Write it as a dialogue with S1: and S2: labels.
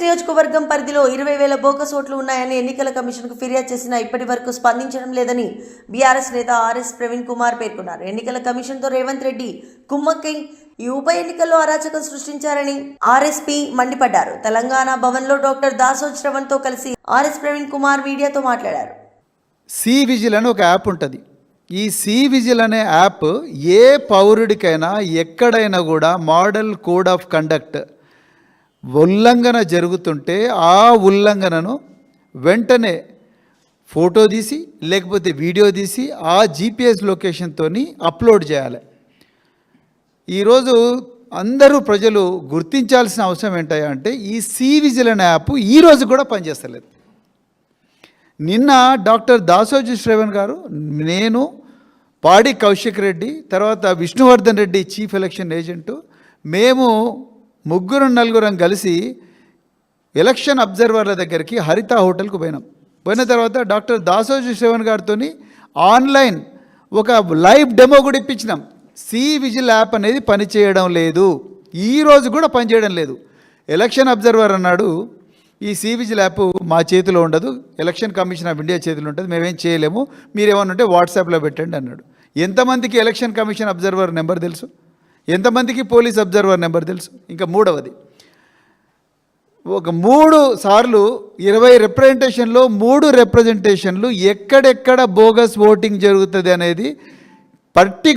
S1: నియోజకవర్గం పరిధిలో 20,000 బోగస్ ఓట్లు ఉన్నాయని ఎన్నికల కమిషన్కు ఫిర్యాదు చేసినా ఇప్పటి వరకు స్పందించడం లేదని బీఆర్ఎస్ నేత ఆర్ఎస్ ప్రవీణ్ కుమార్ పేర్కొన్నారు. ఎన్నికల కమిషన్తో రేవంత్ రెడ్డి కుమ్మక్కై ఈ ఉప ఎన్నికల్లో అరాచకం సృష్టించారని ఆర్ఎస్పీ మండిపడ్డారు. తెలంగాణ భవన్లో డాక్టర్ దాసోజు శ్రవణ్తో కలిసి ఆర్ఎస్ ప్రవీణ్ కుమార్ మీడియాతో మాట్లాడారు.
S2: సి విజిల్ అని ఒక యాప్ ఉంటుంది. ఈ సి విజిల్ అనే యాప్ ఏ పౌరుడికైనా ఎక్కడైనా కూడా మోడల్ కోడ్ ఆఫ్ కండక్ట్ ఉల్లంఘన జరుగుతుంటే ఆ ఉల్లంఘనను వెంటనే ఫోటో తీసి లేకపోతే వీడియో తీసి ఆ జీపీఎస్ లొకేషన్తో అప్లోడ్ చేయాలి. ఈరోజు అందరూ ప్రజలు గుర్తించాల్సిన అవసరం ఏంటంటే ఈ సి విజిల్ అనే యాప్ ఈరోజు కూడా పనిచేస్తలేదు. నిన్న డాక్టర్ దాసోజు శ్రవణ్ గారు, నేను, పాడి కౌశిక్ రెడ్డి, తర్వాత Vishnuvardhan Reddy chief election agent, మేము నలుగురం కలిసి ఎలక్షన్ అబ్జర్వర్ల దగ్గరికి హరిత హోటల్కు పోయిన తర్వాత డాక్టర్ దాసోజు శ్రవణ్ గారితో ఆన్లైన్ ఒక లైవ్ డెమో కూడా ఇప్పించినాం. సి విజిల్ యాప్ అనేది పనిచేయడం లేదు, ఈరోజు కూడా పనిచేయడం లేదు. ఎలక్షన్ అబ్జర్వర్ అన్నాడు, ఈ సి విజిల్ యాప్ మా చేతిలో ఉండదు, ఎలక్షన్ కమిషన్ ఆఫ్ ఇండియా చేతిలో ఉంటుంది, మేమేం చేయలేము, మీరేమన్నా ఉంటే వాట్సాప్లో పెట్టండి అన్నాడు. ఎంతమందికి ఎలక్షన్ కమిషన్ అబ్జర్వర్ నెంబర్ తెలుసు? ఎంతమందికి పోలీస్ అబ్జర్వర్ నెంబర్ తెలుసు? ఇంకా మూడవది, ఒక 3 సార్లు 20 రిప్రజెంటేషన్లో 3 రిప్రజెంటేషన్లు ఎక్కడెక్కడ బోగస్ ఓటింగ్ జరుగుతుంది అనేది పర్టికులర్